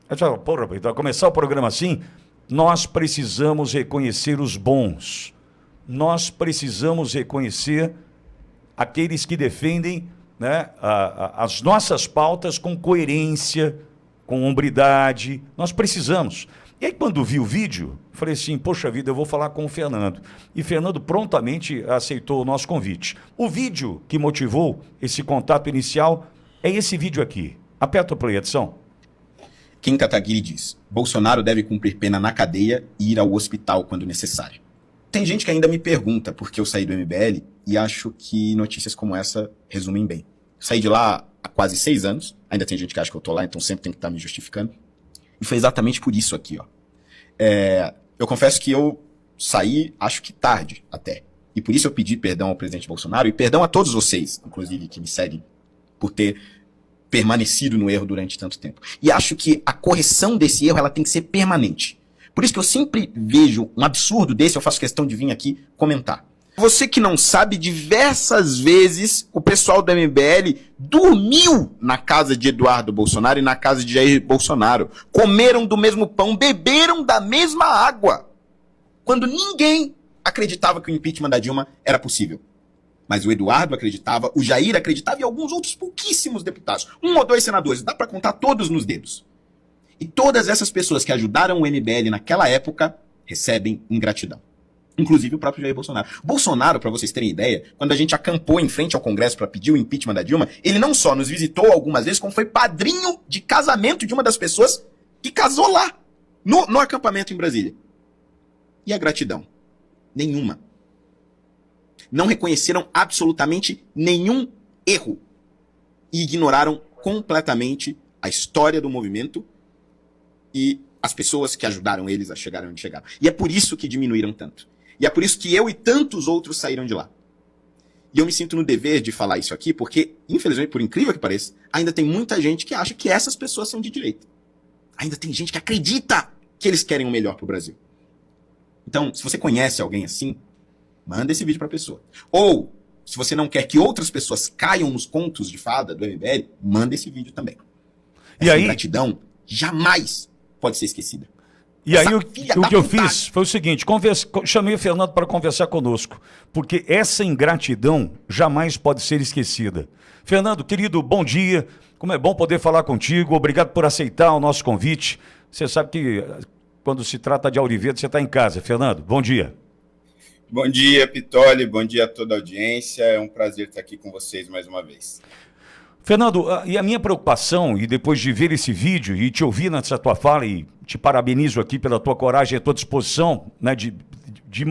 Aí você fala, porra, então, começar o programa assim, nós precisamos reconhecer os bons. Nós precisamos reconhecer aqueles que defendem, né, as nossas pautas com coerência, com hombridade. Nós precisamos. E aí, quando vi o vídeo, falei assim, poxa vida, eu vou falar com o Fernando. E Fernando prontamente aceitou o nosso convite. O vídeo que motivou esse contato inicial é esse vídeo aqui. Aperta o play, edição. Kim Kataguiri diz: Bolsonaro deve cumprir pena na cadeia e ir ao hospital quando necessário. Tem gente que ainda me pergunta por que eu saí do MBL e acho que notícias como essa resumem bem. Saí de lá há quase 6 anos, ainda tem gente que acha que eu tô lá, então sempre tem que estar me justificando. E foi exatamente por isso aqui, ó. Eu confesso que eu saí, acho que tarde até. E por isso eu pedi perdão ao presidente Bolsonaro e perdão a todos vocês, inclusive, que me seguem, por ter permanecido no erro durante tanto tempo. E acho que a correção desse erro ela tem que ser permanente. Por isso que eu sempre vejo um absurdo desse, eu faço questão de vir aqui comentar. Você que não sabe, diversas vezes o pessoal do MBL dormiu na casa de Eduardo Bolsonaro e na casa de Jair Bolsonaro. Comeram do mesmo pão, beberam da mesma água. Quando ninguém acreditava que o impeachment da Dilma era possível. Mas o Eduardo acreditava, o Jair acreditava e alguns outros pouquíssimos deputados. 1 ou 2 senadores, dá para contar todos nos dedos. E todas essas pessoas que ajudaram o MBL naquela época recebem ingratidão. Inclusive o próprio Jair Bolsonaro. Bolsonaro, para vocês terem ideia, quando a gente acampou em frente ao Congresso para pedir o impeachment da Dilma, ele não só nos visitou algumas vezes, como foi padrinho de casamento de uma das pessoas que casou lá, no acampamento em Brasília. E a gratidão? Nenhuma. Não reconheceram absolutamente nenhum erro. E ignoraram completamente a história do movimento e as pessoas que ajudaram eles a chegarem onde chegaram. E é por isso que diminuíram tanto. E é por isso que eu e tantos outros saíram de lá. E eu me sinto no dever de falar isso aqui, porque, infelizmente, por incrível que pareça, ainda tem muita gente que acha que essas pessoas são de direita. Ainda tem gente que acredita que eles querem o melhor pro Brasil. Então, se você conhece alguém assim, manda esse vídeo pra pessoa. Ou, se você não quer que outras pessoas caiam nos contos de fada do MBL, manda esse vídeo também. Essa ingratidão jamais pode ser esquecida. E aí o que eu fiz foi o seguinte, chamei o Fernando para conversar conosco, porque essa ingratidão jamais pode ser esquecida. Fernando, querido, bom dia, como é bom poder falar contigo, obrigado por aceitar o nosso convite. Você sabe que quando se trata de Aurivedo, você está em casa. Fernando, bom dia. Bom dia, Pitoli, bom dia a toda a audiência, é um prazer estar aqui com vocês mais uma vez. Fernando, e a minha preocupação, e depois de ver esse vídeo e te ouvir nessa tua fala, e te parabenizo aqui pela tua coragem e a tua disposição, né, de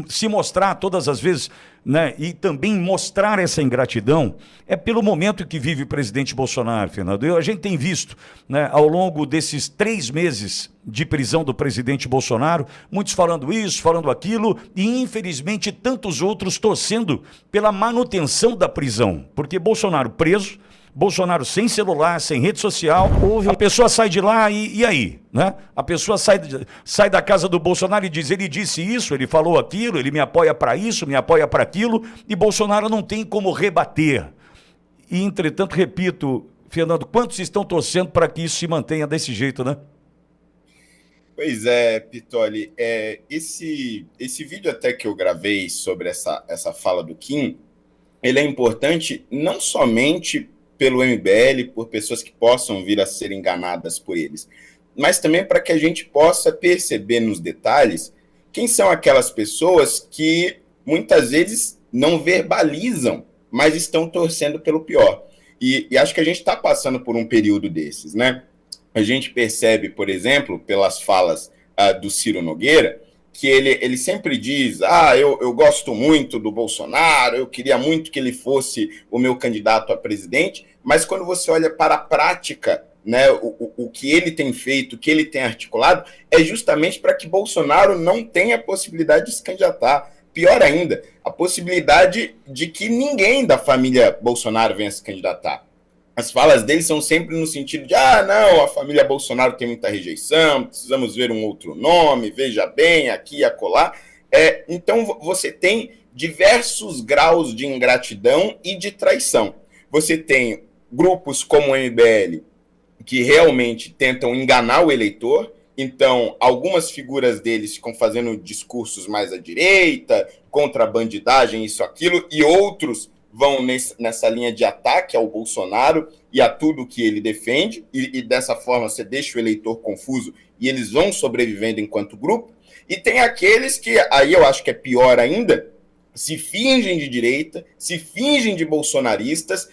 se mostrar todas as vezes, né, e também mostrar essa ingratidão, é pelo momento que vive o presidente Bolsonaro, Fernando. A gente tem visto, né, ao longo desses 3 meses de prisão do presidente Bolsonaro, muitos falando isso, falando aquilo, e infelizmente tantos outros torcendo pela manutenção da prisão, porque Bolsonaro preso, Bolsonaro sem celular, sem rede social, a pessoa sai de lá e aí? Né? A pessoa sai da casa do Bolsonaro e diz, ele disse isso, ele falou aquilo, ele me apoia para isso, me apoia para aquilo, e Bolsonaro não tem como rebater. E, entretanto, repito, Fernando, quantos estão torcendo para que isso se mantenha desse jeito, né? Pois é, Pitoli, esse vídeo até que eu gravei sobre essa fala do Kim, ele é importante não somente pelo MBL, por pessoas que possam vir a ser enganadas por eles, mas também para que a gente possa perceber nos detalhes quem são aquelas pessoas que muitas vezes não verbalizam, mas estão torcendo pelo pior. E acho que a gente está passando por um período desses, né? A gente percebe, por exemplo, pelas falas do Ciro Nogueira, que ele sempre diz, eu gosto muito do Bolsonaro, eu queria muito que ele fosse o meu candidato a presidente, mas quando você olha para a prática, né, o que ele tem feito, o que ele tem articulado, é justamente para que Bolsonaro não tenha a possibilidade de se candidatar. Pior ainda, a possibilidade de que ninguém da família Bolsonaro venha se candidatar. As falas dele são sempre no sentido de, não, a família Bolsonaro tem muita rejeição, precisamos ver um outro nome, veja bem, aqui e acolá. Então, você tem diversos graus de ingratidão e de traição. Você tem grupos como o MBL, que realmente tentam enganar o eleitor. Então, algumas figuras deles ficam fazendo discursos mais à direita, contra a bandidagem, isso, aquilo, e outros vão nessa linha de ataque ao Bolsonaro e a tudo que ele defende, e dessa forma você deixa o eleitor confuso e eles vão sobrevivendo enquanto grupo. E tem aqueles que, aí eu acho que é pior ainda, se fingem de direita, se fingem de bolsonaristas,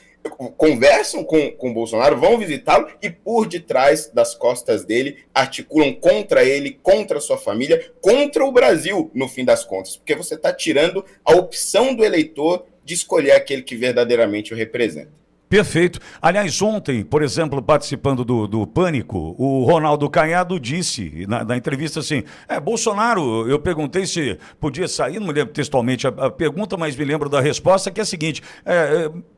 conversam com o Bolsonaro, vão visitá-lo e por detrás das costas dele articulam contra ele, contra a sua família, contra o Brasil, no fim das contas, porque você está tirando a opção do eleitor de escolher aquele que verdadeiramente o representa. Perfeito. Aliás, ontem, por exemplo, participando do Pânico, o Ronaldo Caiado disse na entrevista assim, Bolsonaro, eu perguntei se podia sair, não me lembro textualmente a pergunta, mas me lembro da resposta, que é a seguinte,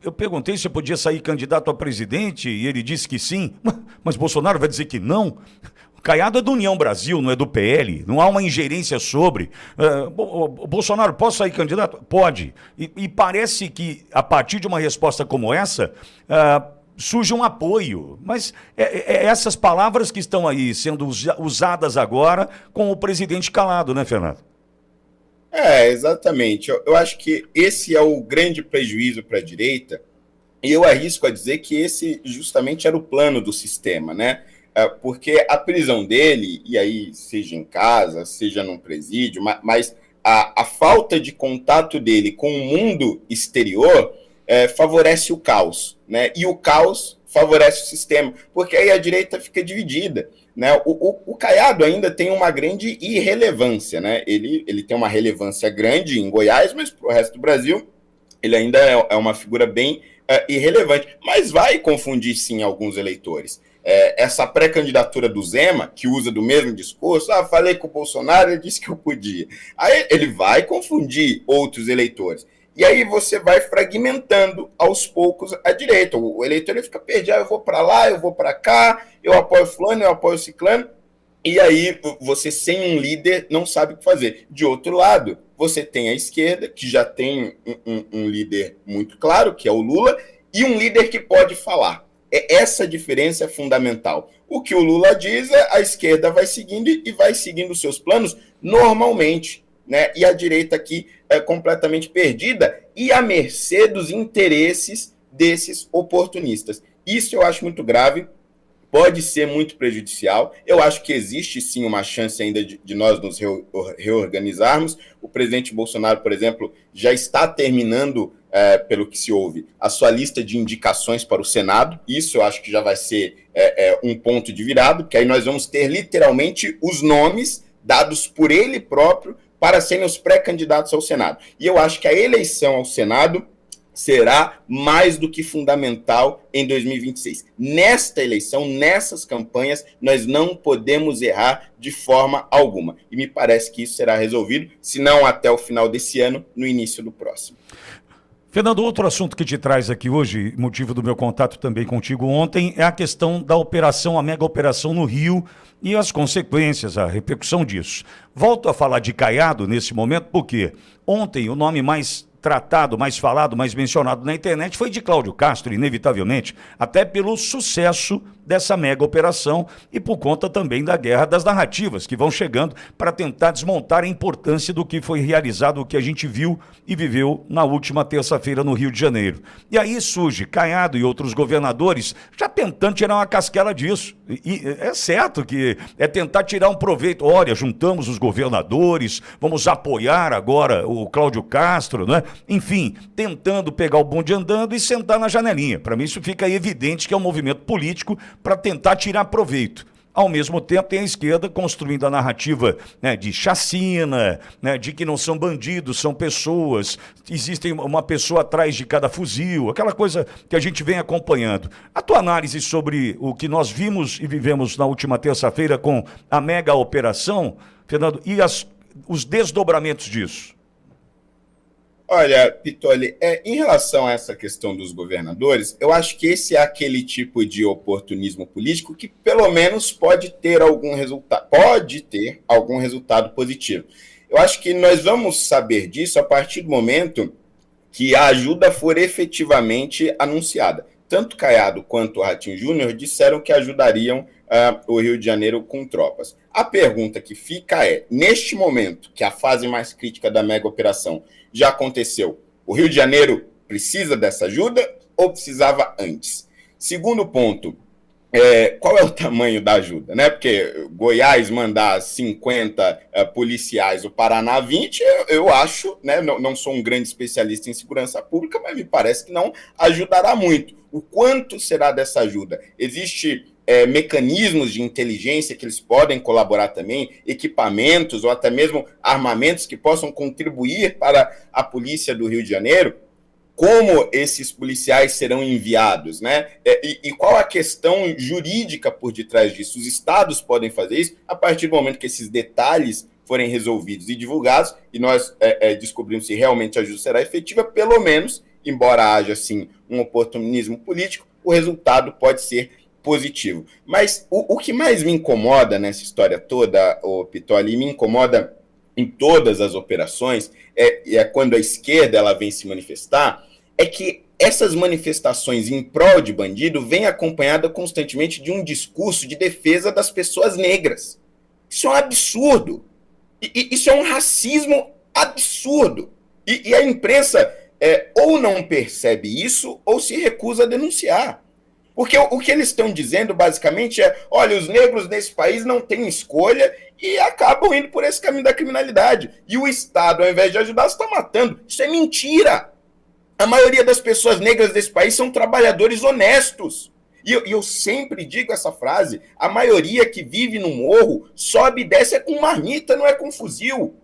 eu perguntei se podia sair candidato a presidente e ele disse que sim, mas Bolsonaro vai dizer que não? Caiado é do União Brasil, não é do PL, não há uma ingerência sobre. Bolsonaro, posso sair candidato? Pode. E parece que, a partir de uma resposta como essa, surge um apoio. Mas essas palavras que estão aí sendo usadas agora com o presidente calado, né, Fernando? Exatamente. Eu acho que esse é o grande prejuízo para a direita, e eu arrisco a dizer que esse justamente era o plano do sistema, né? Porque a prisão dele, e aí seja em casa, seja num presídio, mas a falta de contato dele com o mundo exterior favorece o caos, né? E o caos favorece o sistema, porque aí a direita fica dividida, né? O Caiado ainda tem uma grande irrelevância, né? Ele tem uma relevância grande em Goiás, mas para o resto do Brasil ele ainda é uma figura bem irrelevante, mas vai confundir sim alguns eleitores. Essa pré-candidatura do Zema, que usa do mesmo discurso, falei com o Bolsonaro, ele disse que eu podia. Aí ele vai confundir outros eleitores. E aí você vai fragmentando aos poucos a direita. O eleitor ele fica perdido, eu vou para lá, eu vou para cá, eu apoio fulano, eu apoio ciclano. E aí você, sem um líder, não sabe o que fazer. De outro lado, você tem a esquerda, que já tem um líder muito claro, que é o Lula, e um líder que pode falar. Essa diferença é fundamental. O que o Lula diz, a esquerda vai seguindo e vai seguindo os seus planos normalmente, né? E a direita aqui é completamente perdida e à mercê dos interesses desses oportunistas. Isso eu acho muito grave, pode ser muito prejudicial. Eu acho que existe sim uma chance ainda de nós nos reorganizarmos. O presidente Bolsonaro, por exemplo, já está terminando, pelo que se ouve, a sua lista de indicações para o Senado. Isso eu acho que já vai ser um ponto de virada, porque aí nós vamos ter literalmente os nomes dados por ele próprio para serem os pré-candidatos ao Senado. E eu acho que a eleição ao Senado será mais do que fundamental em 2026. Nesta eleição, nessas campanhas, nós não podemos errar de forma alguma. E me parece que isso será resolvido, se não até o final desse ano, no início do próximo. Fernando, outro assunto que te traz aqui hoje, motivo do meu contato também contigo ontem, é a questão da operação, a mega operação no Rio e as consequências, a repercussão disso. Volto a falar de Caiado nesse momento, porque ontem o nome mais tratado, mais falado, mais mencionado na internet foi de Cláudio Castro, inevitavelmente, até pelo sucesso dessa mega operação e por conta também da guerra das narrativas que vão chegando para tentar desmontar a importância do que foi realizado, o que a gente viu e viveu na última terça-feira no Rio de Janeiro. E aí surge Caiado e outros governadores já tentando tirar uma casquela disso. E é certo que é tentar tirar um proveito. Olha, juntamos os governadores, vamos apoiar agora o Cláudio Castro, né? Enfim, tentando pegar o bonde andando e sentar na janelinha. Para mim isso fica evidente que é um movimento político para tentar tirar proveito. Ao mesmo tempo, tem a esquerda construindo a narrativa, né, de chacina, né, de que não são bandidos, são pessoas, existem uma pessoa atrás de cada fuzil, aquela coisa que a gente vem acompanhando. A tua análise sobre o que nós vimos e vivemos na última terça-feira com a mega operação, Fernando, e os desdobramentos disso? Olha, Pitoli, em relação a essa questão dos governadores, eu acho que esse é aquele tipo de oportunismo político que pelo menos pode ter algum resultado positivo. Eu acho que nós vamos saber disso a partir do momento que a ajuda for efetivamente anunciada. tanto Caiado quanto o Ratinho Júnior disseram que ajudariam o Rio de Janeiro com tropas. A pergunta que fica é, neste momento, que a fase mais crítica da mega operação já aconteceu, o Rio de Janeiro precisa dessa ajuda ou precisava antes? Segundo ponto, qual é o tamanho da ajuda, né? Porque Goiás mandar 50 policiais, o Paraná 20, eu acho, né? Não sou um grande especialista em segurança pública, mas me parece que não ajudará muito. O quanto será dessa ajuda? Existe mecanismos de inteligência que eles podem colaborar também, equipamentos ou até mesmo armamentos que possam contribuir para a polícia do Rio de Janeiro? Como esses policiais serão enviados, né? E qual a questão jurídica por detrás disso? Os estados podem fazer isso a partir do momento que esses detalhes forem resolvidos e divulgados, e nós descobrimos se realmente a ajuda será efetiva, pelo menos, embora haja, assim, um oportunismo político, o resultado pode ser positivo. Mas o que mais me incomoda nessa história toda, Pitoli, me incomoda em todas as operações, é quando a esquerda ela vem se manifestar, é que essas manifestações em prol de bandido vêm acompanhadas constantemente de um discurso de defesa das pessoas negras. Isso é um absurdo. Isso é um racismo absurdo. E a imprensa ou não percebe isso ou se recusa a denunciar. Porque o que eles estão dizendo, basicamente, olha, os negros nesse país não têm escolha e acabam indo por esse caminho da criminalidade. E o Estado, ao invés de ajudar, está matando. Isso é mentira. A maioria das pessoas negras desse país são trabalhadores honestos. E eu sempre digo essa frase, a maioria que vive no morro sobe e desce com marmita, não é com fuzil.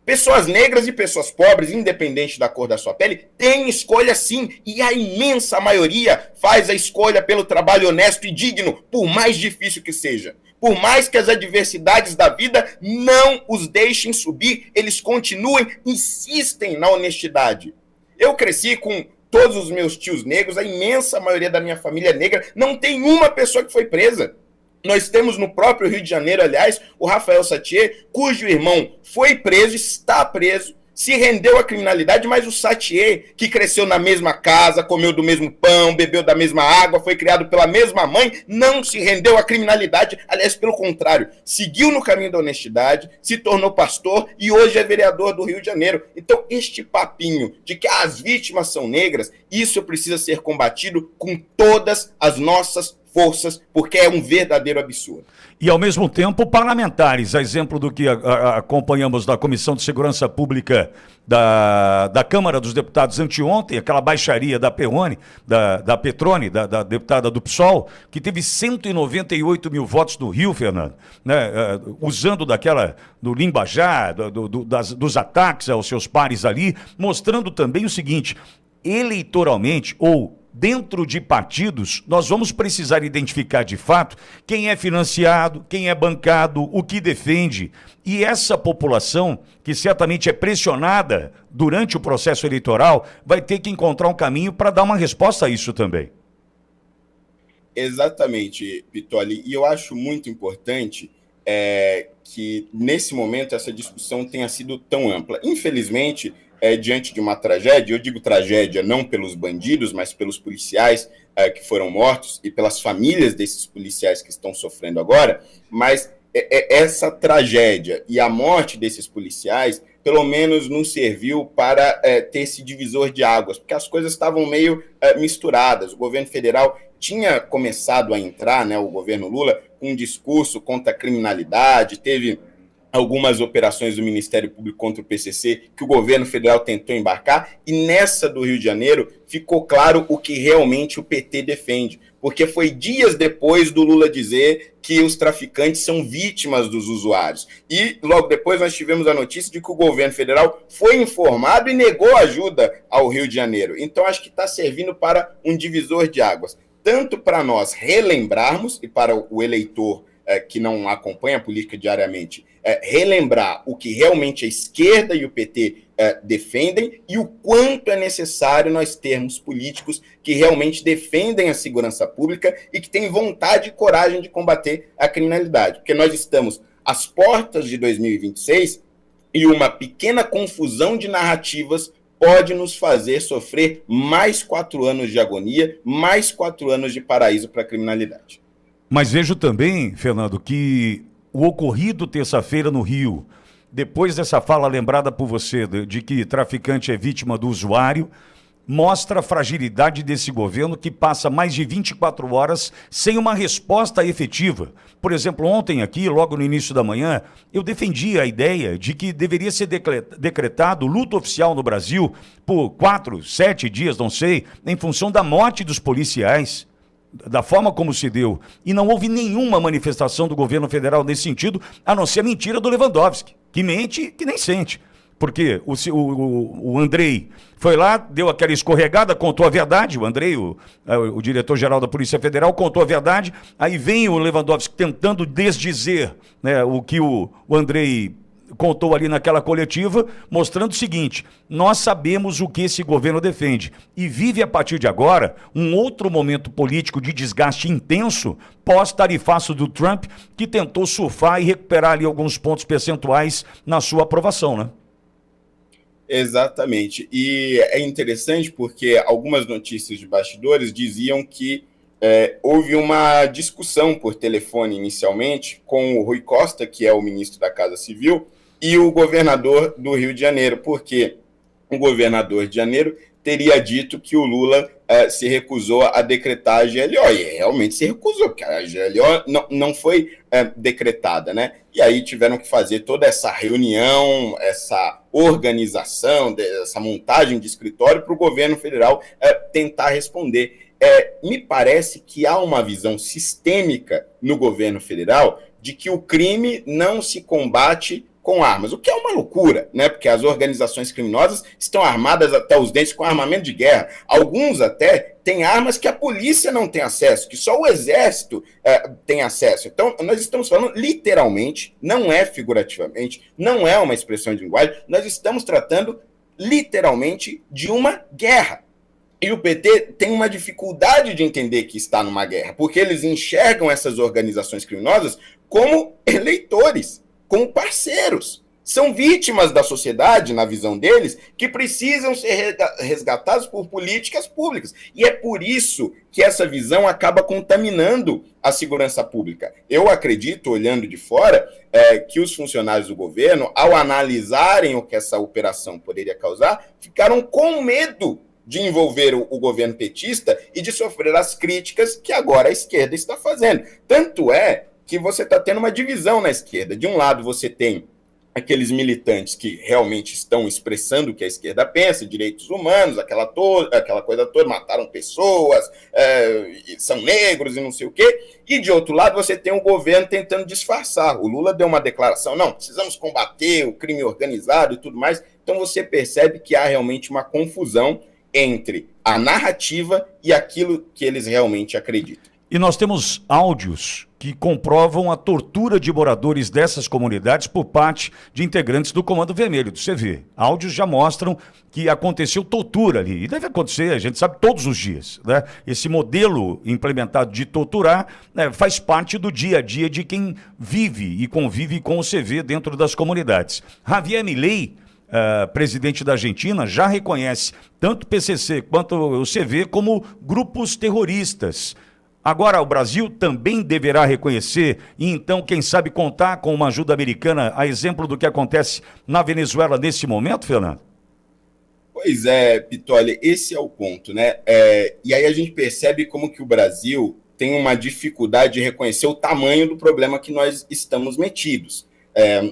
Pessoas negras e pessoas pobres, independente da cor da sua pele, têm escolha sim, e a imensa maioria faz a escolha pelo trabalho honesto e digno, por mais difícil que seja. Por mais que as adversidades da vida não os deixem subir, eles continuem, insistem na honestidade. Eu cresci com todos os meus tios negros, a imensa maioria da minha família é negra, não tem uma pessoa que foi presa. Nós temos no próprio Rio de Janeiro, aliás, o Rafael Satier, cujo irmão foi preso, está preso, se rendeu à criminalidade, mas o Satier, que cresceu na mesma casa, comeu do mesmo pão, bebeu da mesma água, foi criado pela mesma mãe, não se rendeu à criminalidade, aliás, pelo contrário, seguiu no caminho da honestidade, se tornou pastor e hoje é vereador do Rio de Janeiro. Então, este papinho de que as vítimas são negras, isso precisa ser combatido com todas as nossas forças, porque é um verdadeiro absurdo. E, ao mesmo tempo, parlamentares, a exemplo do que acompanhamos da Comissão de Segurança Pública da Câmara dos Deputados anteontem, aquela baixaria da Perrone, da Petrone, da deputada do PSOL, que teve 198 mil votos do Rio, Fernando, né, usando do linguajar, dos ataques aos seus pares ali, mostrando também o seguinte, eleitoralmente, ou dentro de partidos, nós vamos precisar identificar de fato quem é financiado, quem é bancado, o que defende. E essa população, que certamente é pressionada durante o processo eleitoral, vai ter que encontrar um caminho para dar uma resposta a isso também. Exatamente, Pitoli. E eu acho muito importante que, nesse momento, essa discussão tenha sido tão ampla. Infelizmente, diante de uma tragédia, eu digo tragédia não pelos bandidos, mas pelos policiais que foram mortos e pelas famílias desses policiais que estão sofrendo agora, mas essa tragédia e a morte desses policiais, pelo menos nos serviu para ter esse divisor de águas, porque as coisas estavam meio misturadas. O governo federal tinha começado a entrar, né, o governo Lula, com um discurso contra a criminalidade, teve algumas operações do Ministério Público contra o PCC que o governo federal tentou embarcar, e nessa do Rio de Janeiro ficou claro o que realmente o PT defende, porque foi dias depois do Lula dizer que os traficantes são vítimas dos usuários. E logo depois nós tivemos a notícia de que o governo federal foi informado e negou ajuda ao Rio de Janeiro. Então acho que está servindo para um divisor de águas, tanto para nós relembrarmos e para o eleitor que não acompanha a política diariamente, relembrar o que realmente a esquerda e o PT defendem e o quanto é necessário nós termos políticos que realmente defendem a segurança pública e que têm vontade e coragem de combater a criminalidade. Porque nós estamos às portas de 2026 e uma pequena confusão de narrativas pode nos fazer sofrer mais 4 anos de agonia, mais 4 anos de paraíso para a criminalidade. Mas vejo também, Fernando, que o ocorrido terça-feira no Rio, depois dessa fala lembrada por você de que traficante é vítima do usuário, mostra a fragilidade desse governo que passa mais de 24 horas sem uma resposta efetiva. Por exemplo, ontem aqui, logo no início da manhã, eu defendi a ideia de que deveria ser decretado luto oficial no Brasil por 4, 7 dias, não sei, em função da morte dos policiais, da forma como se deu. E não houve nenhuma manifestação do governo federal nesse sentido, a não ser a mentira do Lewandowski, que mente que nem sente. Porque o Andrei foi lá, deu aquela escorregada, contou a verdade, o Andrei, o diretor-geral da Polícia Federal, contou a verdade, aí vem o Lewandowski tentando desdizer, né, o que o Andrei contou ali naquela coletiva, mostrando o seguinte: nós sabemos o que esse governo defende e vive a partir de agora um outro momento político de desgaste intenso pós-tarifaço do Trump, que tentou surfar e recuperar ali alguns pontos percentuais na sua aprovação, né? Exatamente. E é interessante porque algumas notícias de bastidores diziam que houve uma discussão por telefone inicialmente com o Rui Costa, que é o ministro da Casa Civil, e o governador do Rio de Janeiro, porque o governador de Janeiro teria dito que o Lula se recusou a decretar a GLO, e realmente se recusou, porque a GLO não foi decretada, né? E aí tiveram que fazer toda essa reunião, essa organização, essa montagem de escritório para o governo federal tentar responder. Me parece que há uma visão sistêmica no governo federal de que o crime não se combate com armas, o que é uma loucura, né? Porque as organizações criminosas estão armadas até os dentes com armamento de guerra. Alguns até têm armas que a polícia não tem acesso, que só o exército tem acesso. Então, nós estamos falando literalmente, não é figurativamente, não é uma expressão de linguagem, nós estamos tratando literalmente de uma guerra. E o PT tem uma dificuldade de entender que está numa guerra, porque eles enxergam essas organizações criminosas como eleitores, como parceiros. São vítimas da sociedade, na visão deles, que precisam ser resgatados por políticas públicas. E é por isso que essa visão acaba contaminando a segurança pública. Eu acredito, olhando de fora, que os funcionários do governo, ao analisarem o que essa operação poderia causar, ficaram com medo de envolver o governo petista e de sofrer as críticas que agora a esquerda está fazendo. Tanto é que você está tendo uma divisão na esquerda. De um lado, você tem aqueles militantes que realmente estão expressando o que a esquerda pensa, direitos humanos, aquela coisa toda, mataram pessoas, são negros e não sei o quê. E, de outro lado, você tem o governo tentando disfarçar. O Lula deu uma declaração, não, precisamos combater o crime organizado e tudo mais. Então, você percebe que há realmente uma confusão entre a narrativa e aquilo que eles realmente acreditam. E nós temos áudios que comprovam a tortura de moradores dessas comunidades por parte de integrantes do Comando Vermelho, do CV. Áudios já mostram que aconteceu tortura ali. E deve acontecer, a gente sabe, todos os dias, né? Esse modelo implementado de torturar, né, faz parte do dia a dia de quem vive e convive com o CV dentro das comunidades. Javier Milei, presidente da Argentina, já reconhece tanto o PCC quanto o CV como grupos terroristas. Agora, o Brasil também deverá reconhecer e, então, quem sabe, contar com uma ajuda americana, a exemplo do que acontece na Venezuela nesse momento, Fernando? Pois é, Pitoli, esse é o ponto, né? E aí a gente percebe como que o Brasil tem uma dificuldade de reconhecer o tamanho do problema que nós estamos metidos.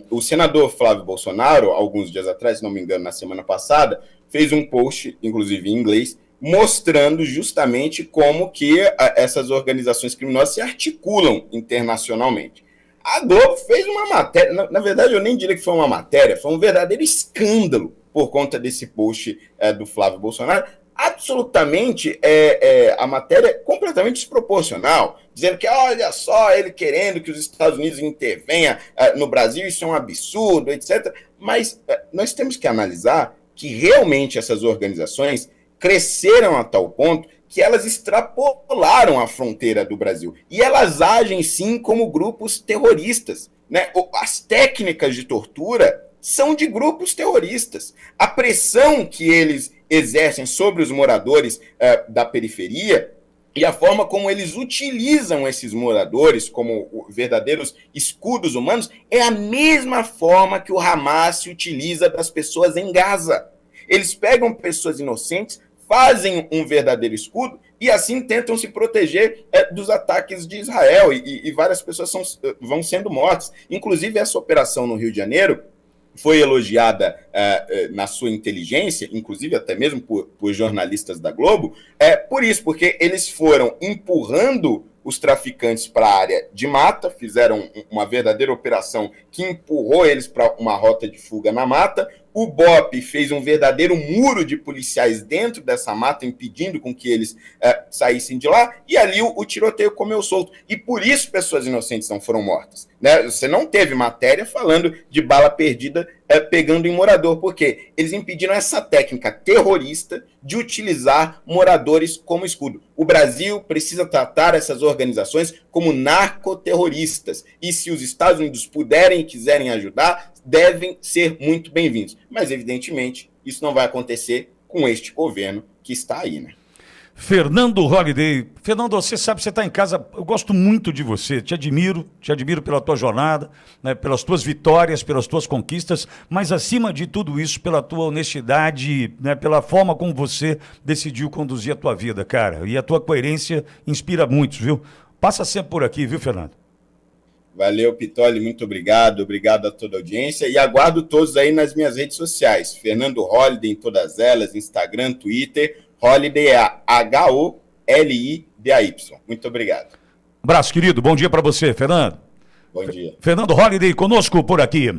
O senador Flávio Bolsonaro, alguns dias atrás, se não me engano, na semana passada, fez um post, inclusive em inglês, mostrando justamente como que essas organizações criminosas se articulam internacionalmente. A Globo fez uma matéria, na verdade eu nem diria que foi uma matéria, foi um verdadeiro escândalo por conta desse post do Flávio Bolsonaro, absolutamente a matéria é completamente desproporcional, dizendo que, olha só, ele querendo que os Estados Unidos intervenham no Brasil, isso é um absurdo, etc. Mas nós temos que analisar que realmente essas organizações cresceram a tal ponto que elas extrapolaram a fronteira do Brasil. E elas agem, sim, como grupos terroristas, né? As técnicas de tortura são de grupos terroristas. A pressão que eles exercem sobre os moradores da periferia e a forma como eles utilizam esses moradores como verdadeiros escudos humanos é a mesma forma que o Hamas se utiliza das pessoas em Gaza. Eles pegam pessoas inocentes, fazem um verdadeiro escudo e assim tentam se proteger dos ataques de Israel e várias pessoas vão sendo mortas. Inclusive, essa operação no Rio de Janeiro foi elogiada na sua inteligência, inclusive até mesmo por jornalistas da Globo, por isso, porque eles foram empurrando os traficantes para a área de mata, fizeram uma verdadeira operação que empurrou eles para uma rota de fuga na mata. O BOPE fez um verdadeiro muro de policiais dentro dessa mata, impedindo com que eles saíssem de lá, e ali o tiroteio comeu solto. E por isso pessoas inocentes não foram mortas. Né? Você não teve matéria falando de bala perdida pegando em morador, porque eles impediram essa técnica terrorista de utilizar moradores como escudo. O Brasil precisa tratar essas organizações como narcoterroristas, e se os Estados Unidos puderem e quiserem ajudar, devem ser muito bem-vindos. Mas, evidentemente, isso não vai acontecer com este governo que está aí, né? Fernando Holliday. Fernando, você sabe, você está em casa, eu gosto muito de você, te admiro pela tua jornada, né, pelas tuas vitórias, pelas tuas conquistas, mas acima de tudo isso, pela tua honestidade, né, pela forma como você decidiu conduzir a tua vida, cara. E a tua coerência inspira muitos, viu? Passa sempre por aqui, viu, Fernando? Valeu, Pitoli, muito obrigado. Obrigado a toda a audiência. E aguardo todos aí nas minhas redes sociais. Fernando Holliday em todas elas, Instagram, Twitter. Holliday é Holiday. Muito obrigado. Abraço, querido. Bom dia para você, Fernando. Bom dia. Fernando Holliday conosco por aqui.